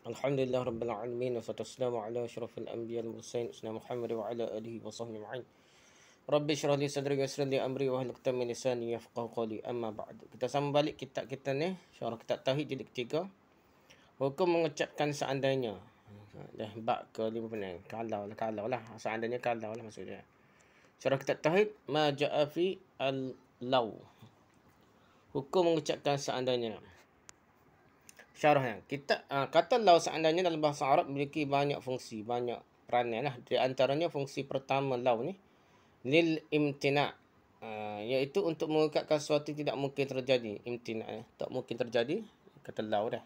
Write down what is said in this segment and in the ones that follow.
Alhamdulillah Rabbil Alamin. Wassalatu wassalamu ala asyrafil anbiya wal mursalin sayyidina Muhammad wa ala alihi wa sahbihi ajma'in. Rabbi shrah li sadri wa yassir li amri wa hlul 'uqdatam min lisani yafqahu qawli. Amma ba'd. Kita sambung balik kitab kita ni, syarah kitab tauhid jilid ketiga. Hukum mengucapkan seandainya. Dah bab ke-56. Kalau lah. Seandainya kalau lah maksudnya. Syarah kitab tauhid ma ja'a fi al-law. Hukum mengucapkan seandainya. Syarahnya, kata law seandainya dalam bahasa Arab memiliki banyak fungsi, banyak peranan lah. Di antaranya fungsi pertama law ni lil imtina', iaitu untuk mengungkapkan sesuatu tidak mungkin terjadi. Imtina' tak mungkin terjadi, kata law dah.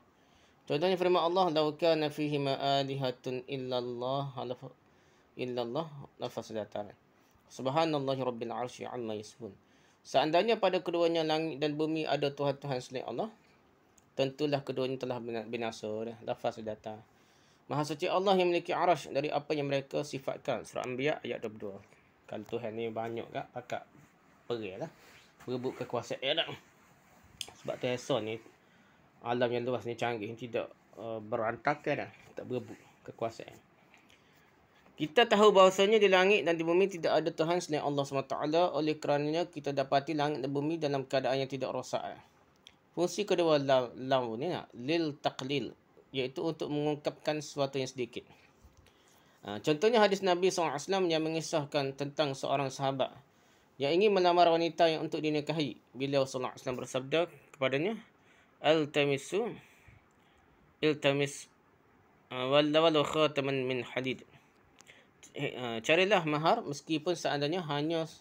Contohnya firman Allah, law kana fihi ma alihatun illallah lafasadata. Subhanallahi rabbil arsy amma yasifun. Seandainya pada keduanya langit dan bumi ada tuhan-tuhan selain Allah, tentulah keduanya telah binasa. Lafaz datang. Maha suci Allah yang memiliki arash dari apa yang mereka sifatkan. Surah Anbiya ayat 22. Kalau Tuhan ni banyak tak pakat perih lah. Berebut kekuasaan dah. Sebab Tuhan ni alam yang luas ni canggih, tidak berantakan dah. Tak berebut kekuasaan. Kita tahu bahawasanya di langit dan di bumi tidak ada Tuhan selain Allah SWT. Oleh kerananya kita dapati langit dan bumi dalam keadaan yang tidak rosak. Fungsi kedua law ni lil taqlil, iaitu untuk mengungkapkan sesuatu yang sedikit. Contohnya hadis Nabi SAW yang mengisahkan tentang seorang sahabat yang ingin melamar wanita yang untuk dinikahi. Beliau SAW bersabda kepadanya, iltamis walau khataman min hadid. Carilah mahar meskipun seandainya hanya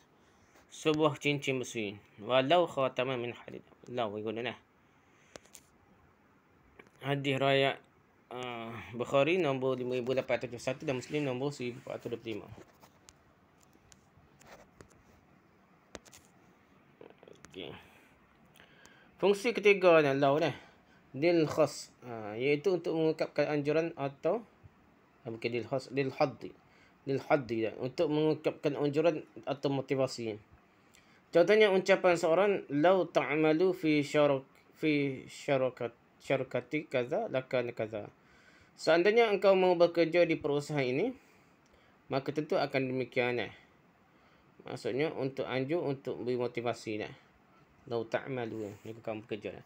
sebuah cincin besi. Walau khataman min hadid. Law guna nah. Hadis riwayat Bukhari nombor 5871 dan Muslim nombor 1425. Okey. Fungsi ketiga ni law ni lil khas, iaitu untuk mengungkapkan anjuran atau bukan lil khas, lil haddi untuk mengungkapkan anjuran atau motivasi. Contohnya ucapan seorang law ta'malu fi syarkati kaza lakana kaza. Seandainya engkau mau bekerja di perusahaan ini, maka tentu akan demikian. Maksudnya untuk anjur, untuk beri motivasi dah. Law ta'malu, jika kamu bekerja.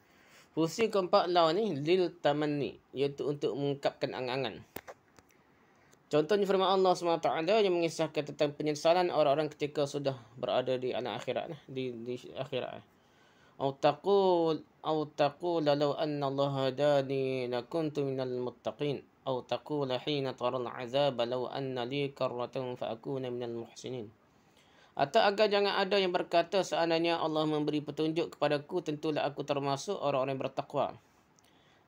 Fungsi keempat law ni lil tamanni, iaitu untuk mengungkapkan angan-angan. Contohnya firman Allah SWT yang mengisahkan tentang penyesalan orang-orang ketika sudah berada di alam akhirat, di akhirat. Au taqul law anna Allah hadani lakuntu minal muttaqin. Au taqul hina taral azab law anna li karratan fa akuna minal muhsinin. Atau agar jangan ada yang berkata seandainya Allah memberi petunjuk kepadaku, tentulah aku termasuk orang-orang yang bertakwa.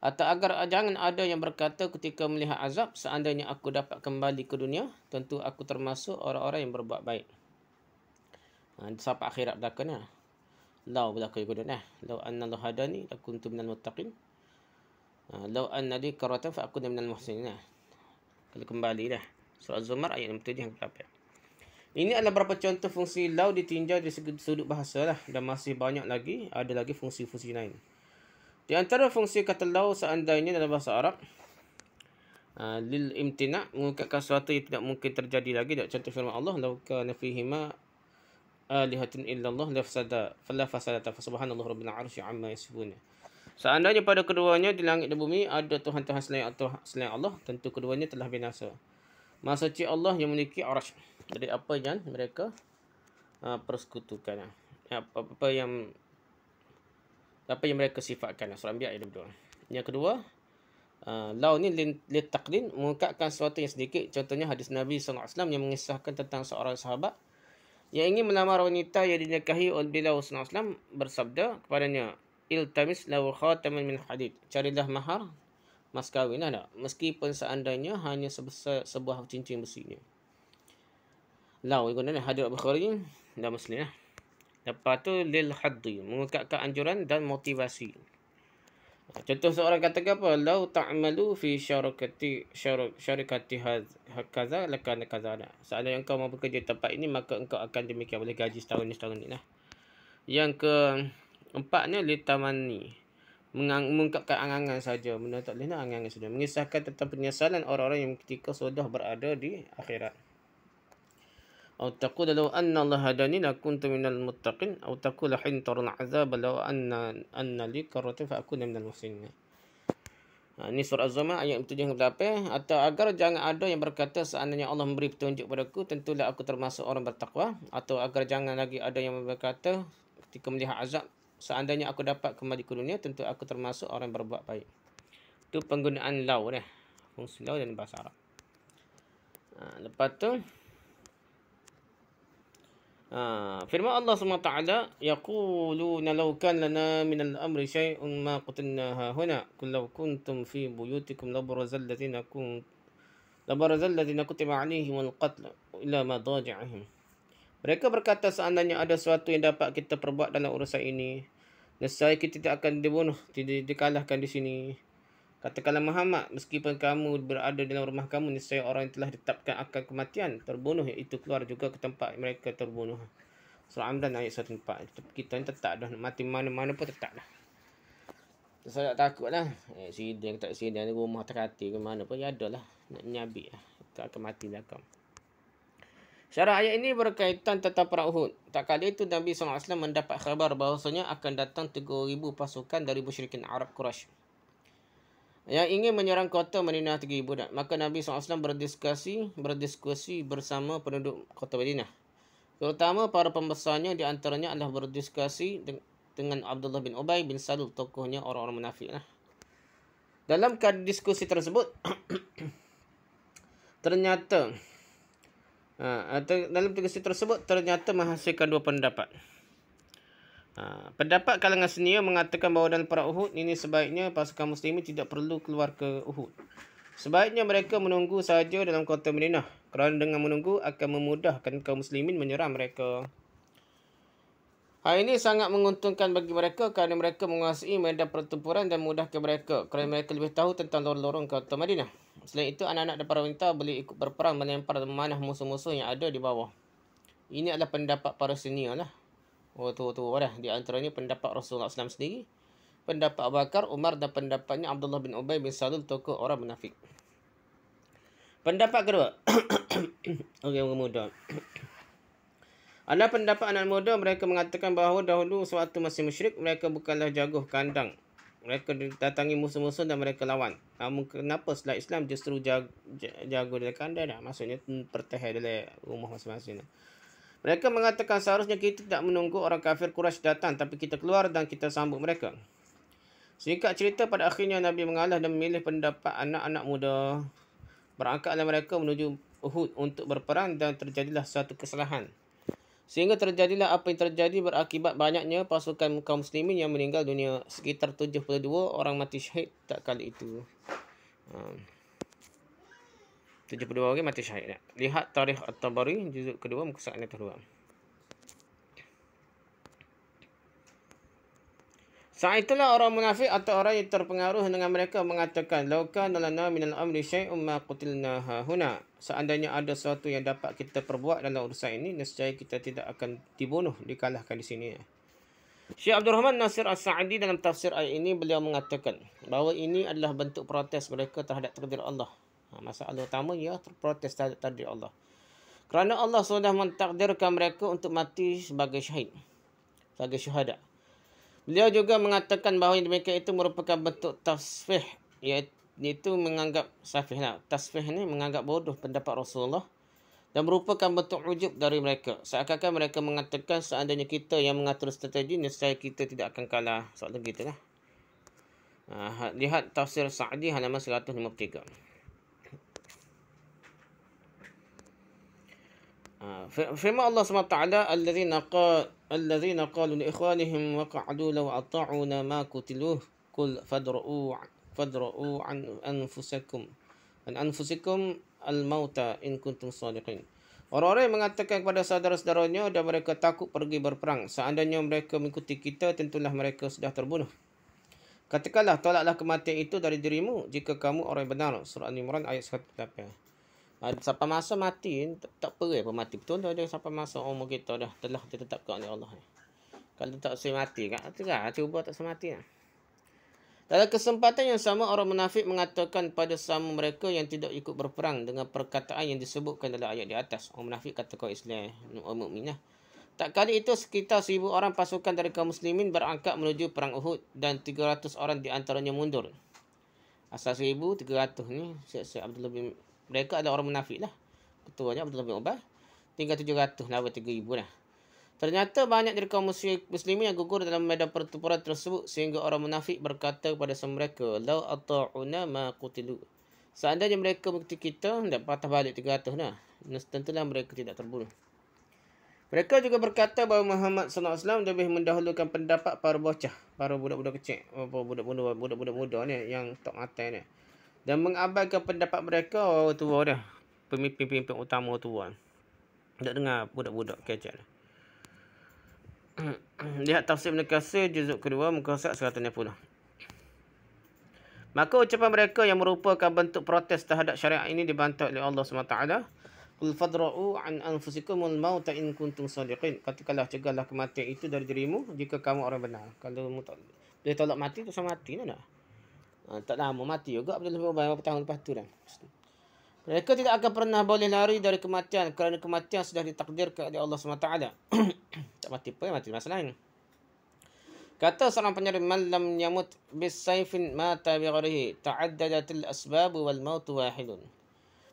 Atau agar jangan ada yang berkata ketika melihat azab, seandainya aku dapat kembali ke dunia, tentu aku termasuk orang-orang yang berbuat baik. Sampai akhirat belakang lah. Law belakang juga dah. Law anna Allah hadani lakuntu minal muttaqin. Law anna li karratan fa akuna minal muhsinin. Kalau kembali dah. Surah Az-Zumar ayat 67 yang berapa. Ini adalah beberapa contoh fungsi law ditinjau dari sudut bahasa lah. Dan masih banyak lagi. Ada lagi fungsi-fungsi lain. Di antara fungsi kata law seandainya dalam bahasa Arab, lil imtina', mengungkapkan sesuatu yang tidak mungkin terjadi lagi. Contoh firman Allah, law kana fihi ma alihatun illallah fala fasadata subhanallahi rabbil arsy amma yasifun. Seandainya pada keduanya di langit dan bumi ada tuhan-tuhan selain Allah, tentu keduanya telah binasa. Maha suci Allah yang memiliki arash dari apa yang mereka persekutukan. Apa yang mereka sifatkan. Surah Anbiya ayat 22. Yang kedua, law ni lil taqlid, mengungkapkan sesuatu yang sedikit. Contohnya hadis Nabi SAW yang mengisahkan tentang seorang sahabat yang ingin melamar wanita yang dinikahi oleh beliau SAW, bersabda kepadanya, iltamis law khataman min hadid. Carilah mahar, mas kahwin lah, meskipun seandainya hanya sebesar sebuah cincin besinya. Law guna hadis Bukhari dan Muslim lah. Lepas tu lil haddi, mengungkapkan anjuran dan motivasi. Contoh seorang kata apa? Law ta'malu fi syarkati hakaza lakana kaza. Seandainya engkau mau bekerja di tempat ini, maka engkau akan demikian, boleh gaji setahun ni lah. Yang keempatnya litamanni, mengungkapkan angan-angan saja. Benda tak boleh nak angan-angan saja. Mengisahkan tentang penyesalan orang-orang yang ketika sudah berada di akhirat. Atau taqul law anna Allah hadani lakuntu minal muttaqin atau taqul hintarul azab law anna li karratin fa akuna minal muhsinin. Ini surah Az-Zumar ayat 7-8. Atau agar jangan ada yang berkata seandainya Allah memberi petunjuk padaku tentulah aku termasuk orang bertakwa. Atau agar jangan lagi ada yang berkata ketika melihat azab seandainya aku dapat kembali ke dunia tentu aku termasuk orang yang berbuat baik. Itu penggunaan law dah. Fungsi law dalam bahasa Arab. Lepas tu firman Allah SWT, yaquluna law kan lana min al-amri syai'un ma qutilna huna qul law kuntum fi buyutikum labarazal ladzina kutiba alaihim al-qatl ila madaji'ihim. Mereka berkata seandainya ada sesuatu yang dapat kita perbuat dalam urusan ini, nescaya kita tidak akan dibunuh, tidak dikalahkan di sini. Katakanlah Muhammad, meskipun kamu berada dalam rumah kamu, nescaya orang yang telah ditetapkan akan kematian terbunuh, iaitu keluar juga ke tempat mereka terbunuh. Surah Imran ayat 104. Kita ni tetap dah mati mana-mana pun tetap dah. Saya tak takut lah. Sidang tak sidang ni rumah terhati ke mana pun ya ada lah. Nak nyabik lah. Tak akan mati belakang. Syarah ayat ini berkaitan tentang perang Uhud. Tak kala itu Nabi SAW mendapat khabar bahawasanya akan datang 3,000 pasukan dari musyrikin Arab Quraisy yang ingin menyerang kota Madinah 3,000 dah. Maka Nabi SAW berdiskusi bersama penduduk kota Madinah. Terutama para pembesarnya, di antaranya adalah berdiskusi dengan Abdullah bin Ubay bin Salul, tokohnya orang-orang munafik lah. Dalam diskusi tersebut ternyata menghasilkan dua pendapat. Pendapat kalangan senior mengatakan bahawa dalam perang Uhud ini sebaiknya pasukan muslimin tidak perlu keluar ke Uhud. Sebaiknya mereka menunggu saja dalam kota Madinah, kerana dengan menunggu akan memudahkan kaum muslimin menyerang mereka. Hal ini sangat menguntungkan bagi mereka kerana mereka menguasai medan pertempuran dan memudahkan mereka kerana mereka lebih tahu tentang lorong-lorong kota Madinah. Selain itu, anak-anak dan para wanita boleh ikut berperang melempar dan memanah musuh-musuh yang ada di bawah. Ini adalah pendapat para senior lah. Tua-tua dah. Di antaranya pendapat Rasulullah SAW sendiri, pendapat Abu Bakar, Umar dan pendapatnya Abdullah bin Ubay bin Salul, tokoh orang munafik. Pendapat kedua. Orang muda. Ada pendapat anak muda, mereka mengatakan bahawa dahulu sewaktu masih musyrik, mereka bukanlah jaguh kandang. Mereka datangi musuh-musuh dan mereka lawan. Namun kenapa setelah Islam justru jago dalam kandang dah? Maksudnya pertahan dalam rumah masing-masing. Mereka mengatakan seharusnya kita tidak menunggu orang kafir Quraisy datang, tapi kita keluar dan kita sambut mereka. Singkat cerita, pada akhirnya Nabi mengalah dan memilih pendapat anak-anak muda. Berangkatlah mereka menuju Uhud untuk berperang dan terjadilah satu kesalahan. Sehingga terjadilah apa yang terjadi berakibat banyaknya pasukan kaum muslimin yang meninggal dunia. Sekitar 72 orang mati syahid tak kali itu. 72 orang mati syahid. Lihat Tarikh At-Tabari juzuk kedua muka surat 2. Saat itulah orang munafik atau orang yang terpengaruh dengan mereka mengatakan, "Law kana lana minal amri syai'un ma qutilna huna." Seandainya ada sesuatu yang dapat kita perbuat dalam urusan ini, nescaya kita tidak akan dibunuh, dikalahkan di sini. Syekh Abdul Rahman Nasir As-Sa'di dalam tafsir ayat ini beliau mengatakan bahawa ini adalah bentuk protes mereka terhadap takdir Allah. Masalah utama ia protes terhadap takdir Allah. Kerana Allah sudah mentakdirkan mereka untuk mati sebagai syahid, sebagai syuhada. Beliau juga mengatakan bahawa yang demikian itu merupakan bentuk tasfih, iaitu menganggap safih lah. Tasfih ni menganggap bodoh pendapat Rasulullah dan merupakan bentuk ujub dari mereka. Seakan-akan mereka mengatakan seandainya kita yang mengatur strategi, nescaya kita tidak akan kalah. Soalan gitu lah. Lihat tafsir Sa'di halaman 153. Firman Allah SWT, alladzina qalu li ikhwanihim wa qa'adu law ata'una ma qutiluh qul fadra'u an anfusikum al-mauta in kuntum shadiqin. Orang-orang yang mengatakan kepada saudara-saudaranya dan mereka takut pergi berperang, seandainya mereka mengikuti kita, tentulah mereka sudah terbunuh. Katakanlah, tolaklah kematian itu dari dirimu jika kamu orang yang benar. Surah Al-Imran ayat 108. Sampai masa mati, tak perih pun mati. Betul dah dia sampai masa umur kita dah telah ditetapkan oleh Allah. Kalau tak usah mati, kan? Cuba tak usah mati. Dalam kesempatan yang sama, orang munafik mengatakan pada sama mereka yang tidak ikut berperang dengan perkataan yang disebutkan dalam ayat di atas. Orang munafik kata kau Islam, orang mukminah. Tak kali itu sekitar 1,000 orang pasukan dari kaum muslimin berangkat menuju perang Uhud dan 300 orang di antaranya mundur. Asal 1,300 ni, Syekh Abdullah bin, mereka adalah orang munafik lah. Ketuanya Abdullah bin Ubay. Tinggal 700 lawan 3,000 lah. Ternyata banyak dari kaum muslimin yang gugur dalam medan pertempuran tersebut sehingga orang munafik berkata kepada mereka, "Lau ata'una ma qutilu." Seandainya mereka mengikuti kita, hendak patah balik 300 dah. Tentulah mereka tidak terbunuh. Mereka juga berkata bahawa Muhammad SAW lebih mendahulukan pendapat para bocah, para budak-budak kecil, budak-budak muda ni yang tak matai ni. Dan mengabaikan pendapat mereka orang tua dah. Pemimpin-pemimpin utama tua. Tak dengar budak-budak kecil. Lihat tafsir Ibn Katsir juzuk kedua muka surat 160. Maka ucapan mereka yang merupakan bentuk protes terhadap syariat ini dibantah oleh Allah SWT. Qul fadra'u an anfusikumul mauta in kuntum sadiqin. Katakanlah, cegahlah kematian itu dari dirimu jika kamu orang benar. Kalau dia tolak mati tu sama mati dah. Tak lama mati juga beberapa tahun lepas tu dah. Mereka tidak akan pernah boleh lari dari kematian kerana kematian sudah ditakdirkan oleh Allah SWT. Tak mati apa, mati masa lain. Kata seorang penyair, "Man lam yamut bisayfin mata bigharihi, ta'addadatil asbab wal maut wahidun."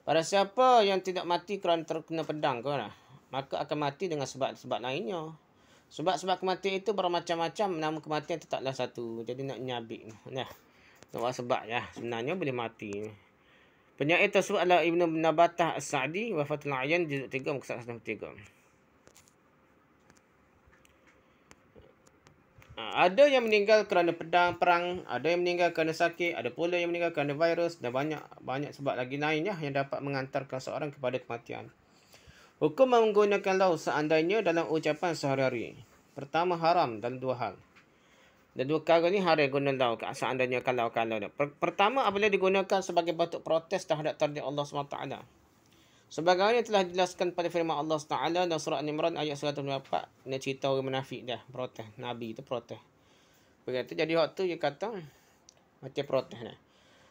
Pada siapa yang tidak mati kerana terkena pedang maka akan mati dengan sebab-sebab lainnya. Sebab-sebab kematian itu bermacam-macam, namun kematian tetaplah satu. Jadi nak nyabik. Nah, nak sebab ya, sebenarnya boleh mati. Penyair tersebut adalah Ibnu Nabatah As-Sa'di, Wafatul A'yan, juzuk 3, muka surat 93. Ada yang meninggal kerana perang, ada yang meninggal kerana sakit, ada pula yang meninggal kerana virus dan banyak sebab lagi lainnya yang dapat mengantarkan seorang kepada kematian. Hukum menggunakan law seandainya dalam ucapan sehari-hari. Pertama, haram dalam dua hal. Dan dua kali ni hari guna law seandainya kalau. Pertama, apabila digunakan sebagai bentuk protes terhadap takdir Allah SWT. Sebagaimana telah dijelaskan pada firman Allah SWT dalam surah Al-Imran ayat 124. Ini cerita orang munafik dah, protes. Nabi itu protes. Begitu jadi waktu dia kata macam protes dah.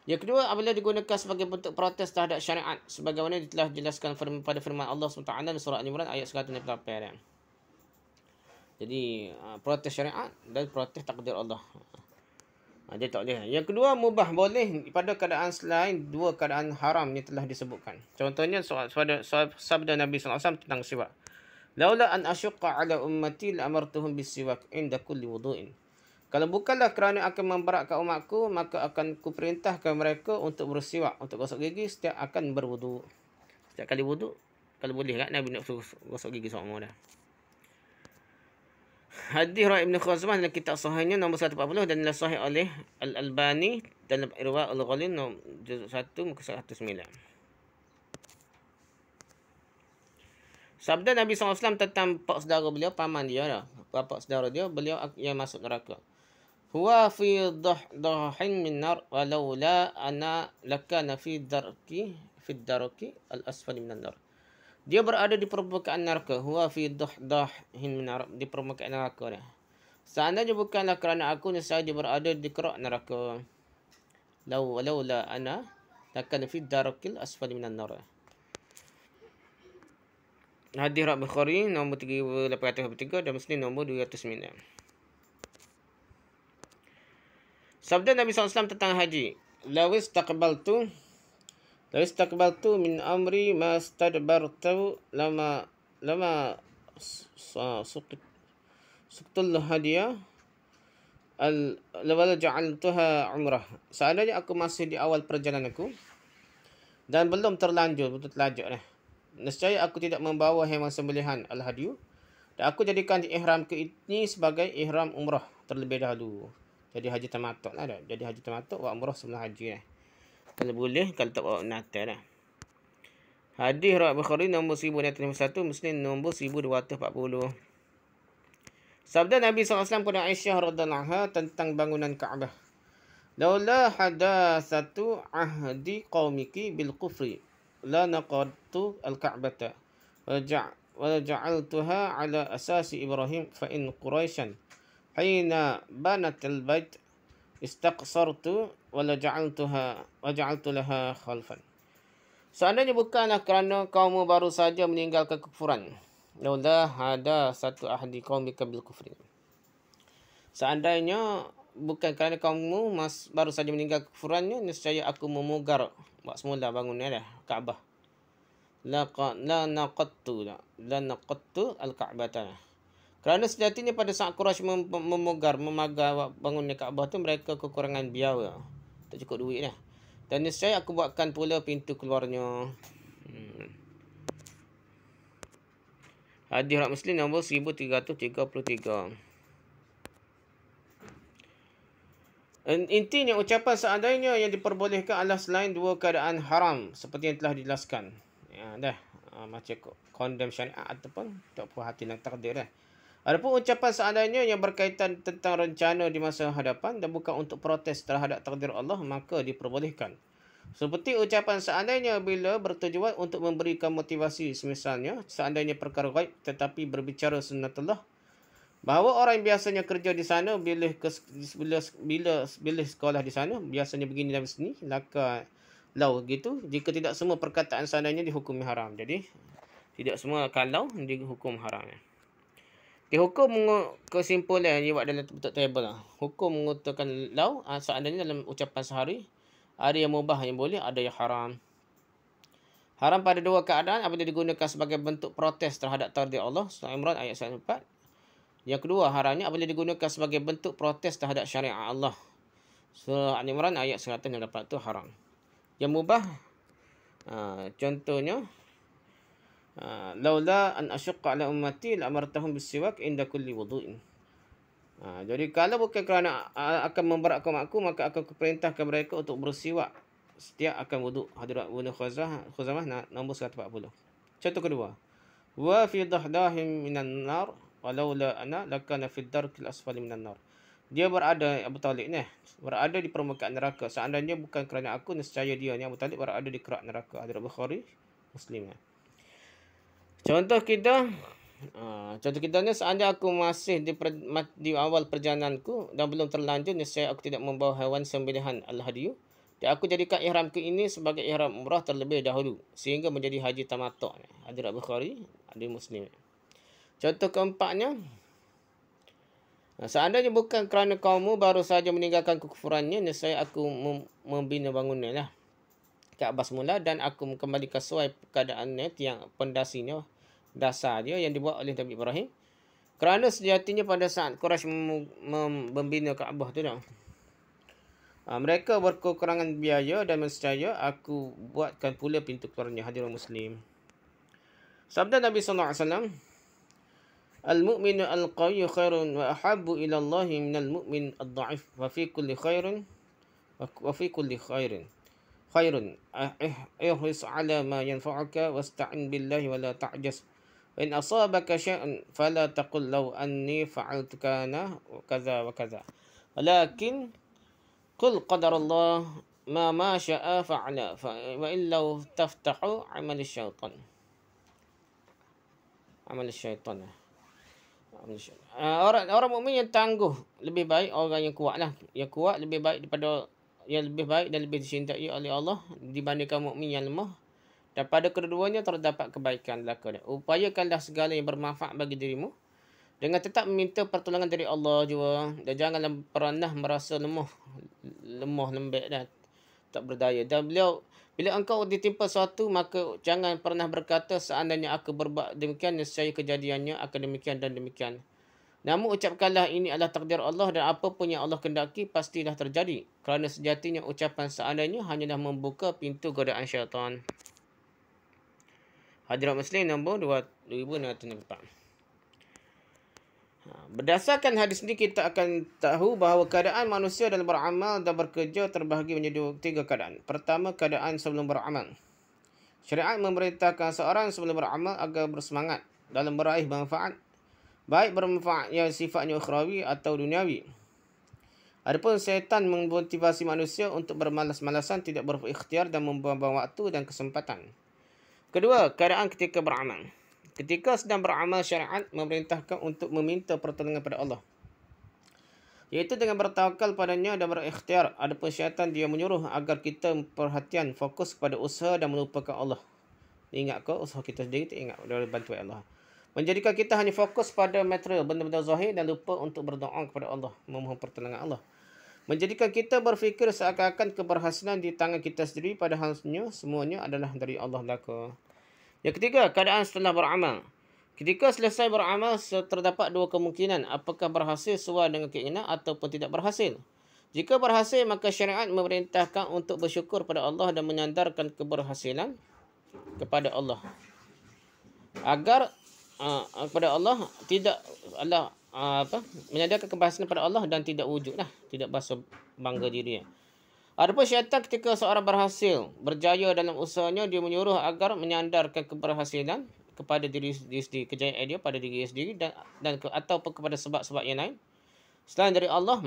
Yang kedua, apabila digunakan sebagai bentuk protes terhadap syariat. Sebagaimana telah dijelaskan pada firman Allah SWT dalam surah Al-Imran ayat 148 dah. Jadi protes syariat dan protes takdir Allah. Dia tak boleh. Yang kedua, mubah boleh pada keadaan selain dua keadaan haram yang telah disebutkan. Contohnya sabda Nabi SAW tentang siwak. Laula an asyqa ala ummati la amartuhum bisiwak inda kulli wudu'in. Kalau bukanlah kerana akan memberatkan umatku, maka akan kuperintahkan mereka untuk bersiwak, untuk gosok gigi setiap akan berwudu. Setiap kali wudu, kalau boleh kan Nabi nak suruh gosok gigi semua dah. Hadis riwayat Ibn Khuzaimah dalam kitab sahihnya nombor 140 dan sahih oleh Al-Albani dalam Irwa Al-Ghalil juzuk 1 muka 109. Sabda Nabi SAW tentang pak saudara beliau, paman dia dah. Bapa saudara dia, beliau yang masuk neraka. Huwa fi dahdahin min nar walau la ana lakana fi darki al-asfali minan nar. Dia berada di permukaan neraka. Huwa fi dahdahin min nar, di permukaan neraka dah. Seandainya bukanlah kerana aku, nescaya dia berada di kerak neraka. Walau la ana lakana fi darkil asfali minan nar. Hadis riwayat Bukhari nombor 3843 dan Muslim nombor 209. Sabda Nabi SAW tentang haji. Lawis taqbaltu min amri ma stadbartu lama suqtul hadiah lawala ja'altuha umrah. Seandainya aku masih di awal perjalananku dan belum terlanjur, betul terlajak dah. Nescaya aku tidak membawa hewan sembelihan al-hadiyu dan aku jadikan ihram ke ini sebagai ihram umrah terlebih dahulu. Jadi haji tamattu lah dah. Jadi haji tamattu buat umrah sebelum haji dah. Kalau boleh, kalau tak bawa natal dah. Hadis riwayat Bukhari nombor 1951, Muslim nombor 1240. Sabda Nabi SAW kepada Aisyah radhiyallahu anha tentang bangunan Kaabah. Laula hadatsatu ahdi qaumiki bil kufri la naqadtu al-Ka'bata wa ja'altuha ala asasi Ibrahim fa in Quraisyan hina banat al-bait istaqsartu wala ja'altu laha khalfan. Seandainya bukanlah kerana kaummu baru saja meninggalkan kekufuran, laula hada satu ahadi qaumika bil kufri. Seandainya bukan kerana kaummu baru saja meninggal kekufurannya, nescaya aku memugar buat semula bangunnya dah Kaabah. La naqattu al-Ka'bah. Kerana sejatinya pada saat Quraisy memagar bangunnya Kaabah tu, mereka kekurangan biaya. Tak cukup duit dah. Dan nescaya aku buatkan pula pintu keluarnya. Hadis Riwayat Muslim nombor 1333. Intinya ucapan seandainya yang diperbolehkan adalah selain dua keadaan haram seperti yang telah dijelaskan. Ya dah, macam condemn syariat ataupun tak puas hati dengan takdir dah. Adapun ucapan seandainya yang berkaitan tentang rencana di masa hadapan dan bukan untuk protes terhadap takdir Allah, maka diperbolehkan. Seperti ucapan seandainya bila bertujuan untuk memberikan motivasi, semisalnya seandainya perkara gaib tetapi berbicara sunnatullah, bahawa orang yang biasanya kerja di sana bila sekolah di sana biasanya begini dan begini, laka lau gitu, jika tidak semua perkataan seandainya dihukumi haram. Jadi tidak semua kalau dihukum haram. Hukum kesimpulan yang buat dalam bentuk table lah. Hukum mengutarakan lau seandainya dalam ucapan sehari, ada yang mubah yang boleh, ada yang haram. Haram pada dua keadaan apabila digunakan sebagai bentuk protes terhadap takdir Allah. Surah Imran ayat 104. Yang kedua, haramnya apabila digunakan sebagai bentuk protes terhadap syariat Allah. Surah Al-Imran ayat 108 itu haram. Yang mubah, contohnya, laula an asyqa ala ummati la'amartahum bisiwak inda kulli wudu'in. Jadi kalau bukan kerana akan memberatkan aku, maka akan kuperintahkan mereka untuk bersiwak setiap akan wuduk. Hadrat Ibnu Khuzamah nombor 140. Contoh kedua, wa fi dahdahim minan nar walaula ana lakana fi darkil asfali minan nar. Dia berada, Abu Talib ni berada di permukaan neraka. Seandainya bukan kerana aku, nescaya dia ni Abu Talib berada di kerak neraka. Hadrat Bukhari, Muslim. Contoh kita ni, seandainya aku masih di awal perjalananku dan belum terlanjur, nescaya aku tidak membawa hewan sembelihan al-hadiyu, dan aku jadikan ihramku ini sebagai ihram umrah terlebih dahulu sehingga menjadi haji tamattu'. Hadis Bukhari, hadis Muslim. Contoh keempatnya, seandainya bukan kerana kaummu baru saja meninggalkan kekufurannya, nescaya aku membina bangunnya lah Kaabah semula, dan aku kembalikan sesuai keadaannya tiang pondasinya, dasar dia yang dibuat oleh Nabi Ibrahim. Kerana sejatinya pada saat Quraisy membina Kaabah tu dah, mereka berkekurangan biaya dan nescaya aku buatkan pula pintu keluarnya. Hadis Muslim. Sabda Nabi sallallahu alaihi wasallam, al-mu'minu al-qawiyyu khairun wa ahabbu ila Allah minal mu'min ad-dha'if wa fi kulli khairin khairun ihris ala ma yanfa'uka wasta'in billahi wa la ta'jas. In asabaka syai'un fala taqul law anni fa'altu kana kaza wa kaza, walakin qul qadarallah ma syaa fa'ala wa illau taftahu amal syaitan. Orang mukmin yang tangguh lebih baik orang yang kuat lah. Yang kuat lebih baik daripada yang lebih baik dan lebih dicintai oleh Allah dibandingkan mukmin yang lemah. Dan pada kedua-duanya terdapat kebaikan belaka. Upayakanlah segala yang bermanfaat bagi dirimu dengan tetap meminta pertolongan dari Allah juga, dan janganlah pernah merasa lemah lembek dan tak berdaya. Dan bila engkau ditimpa sesuatu, maka jangan pernah berkata seandainya aku berbuat demikian, nescaya kejadiannya akan demikian dan demikian. Namun ucapkanlah ini adalah takdir Allah, dan apa pun yang Allah kendaki pastilah terjadi. Kerana sejatinya ucapan seandainya hanyalah membuka pintu godaan syaitan. Hadrat Muslim nombor 2604. Berdasarkan hadis ini, kita akan tahu bahawa keadaan manusia dalam beramal dan bekerja terbahagi menjadi 3 keadaan. Pertama, keadaan sebelum beramal. Syariat memerintahkan seorang sebelum beramal agar bersemangat dalam meraih manfaat, baik bermanfaat yang sifatnya ukhrawi atau duniawi. Adapun syaitan memotivasi manusia untuk bermalas-malasan, tidak berikhtiar dan membuang-buang waktu dan kesempatan. Kedua, keadaan ketika beramal. Ketika sedang beramal, syariat memerintahkan untuk meminta pertolongan pada Allah. Iaitu dengan bertawakal padanya dan berikhtiar. Adapun syaitan dia menyuruh agar kita perhatian fokus kepada usaha dan melupakan Allah. Ingat ke usaha kita sendiri, ingat dari bantuan Allah. Menjadikan kita hanya fokus pada material, benda-benda zahir dan lupa untuk berdoa kepada Allah, memohon pertolongan Allah. Menjadikan kita berfikir seakan-akan keberhasilan di tangan kita sendiri, padahal semuanya adalah dari Allah belaka. Yang ketiga, keadaan setelah beramal. Ketika selesai beramal, terdapat dua kemungkinan. Apakah berhasil sesuai dengan keinginan ataupun tidak berhasil. Jika berhasil, maka syariat memerintahkan untuk bersyukur pada Allah dan menyandarkan keberhasilan kepada Allah. Agar kepada Allah tidak menyandarkan keberhasilan pada Allah dan tidak wujudlah, tidak bangsa bangga diri. Adapun syaitan ketika seorang berhasil, berjaya dalam usahanya, dia menyuruh agar menyandarkan keberhasilan kepada diri sendiri, kejayaan dia pada diri sendiri dan ataupun kepada sebab-sebab yang lain selain dari Allah,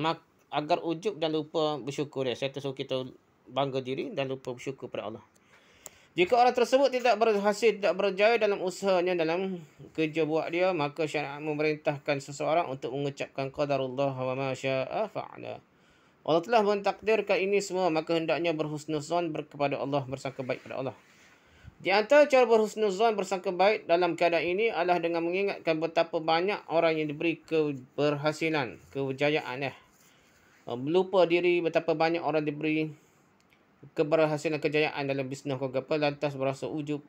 agar ujub dan lupa bersyukur dia. Syaitan suruh kita bangga diri dan lupa bersyukur pada Allah. Jika orang tersebut tidak berhasil, tidak berjaya dalam usahanya, dalam kerja buat dia, maka syariat memerintahkan seseorang untuk mengucapkan qadarullah wa ma syaa fa'ala. Allah telah mentakdirkan ini semua, maka hendaknya berhusnuzan kepada Allah, bersangka baik pada Allah. Di antara cara berhusnuzan, bersangka baik dalam keadaan ini adalah dengan mengingatkan betapa banyak orang yang diberi keberhasilan, kejayaan. Lupa diri betapa banyak orang diberi keberhasilan, kejayaan dalam bisnes atau apa, lantas berasa ujub.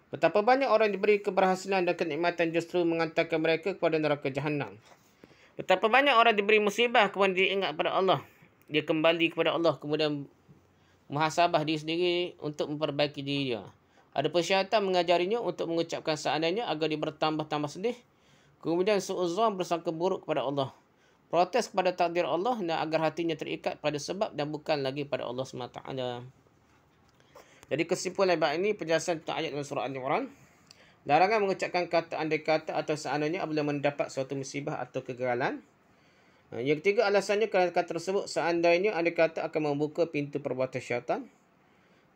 Betapa banyak orang diberi keberhasilan dan kenikmatan justru mengantarkan mereka kepada neraka jahanam. Betapa banyak orang diberi musibah, kemudian dia ingat pada Allah. Dia kembali kepada Allah, kemudian muhasabah diri sendiri untuk memperbaiki diri dia. Adapun syaitan mengajarinya untuk mengucapkan seandainya agar dia bertambah-tambah sedih. Kemudian su'uzan, bersangka buruk kepada Allah. Protes kepada takdir Allah dan agar hatinya terikat pada sebab dan bukan lagi pada Allah SWT. Jadi kesimpulan bab ini penjelasan tentang ayat dalam surah Al-Imran. Larangan mengucapkan kata andai kata atau seandainya apabila mendapat suatu musibah atau kegagalan. Yang ketiga, alasannya kerana kata tersebut seandainya andai kata akan membuka pintu perbuatan syaitan.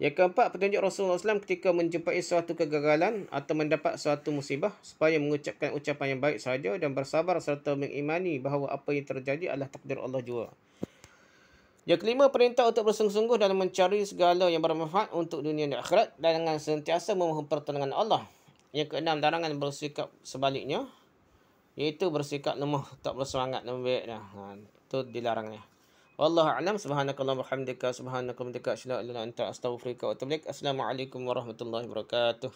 Yang keempat, petunjuk Rasulullah SAW ketika menjumpai suatu kegagalan atau mendapat suatu musibah supaya mengucapkan ucapan yang baik sahaja dan bersabar serta mengimani bahawa apa yang terjadi adalah takdir Allah jua. Yang kelima, perintah untuk bersungguh-sungguh dalam mencari segala yang bermanfaat untuk dunia dan akhirat dan dengan sentiasa memohon pertolongan Allah. Yang keenam, larangan bersikap sebaliknya, iaitu bersikap lemah, tak bersemangat, lembek. Itu dilarangnya. Wallahu a'lam. Subhanakallahumma wa bihamdika, subhanaka wa bihamdika, asyhadu an la ilaha illa anta, astaghfiruka wa atubu ilaik. Assalamualaikum warahmatullahi wabarakatuh.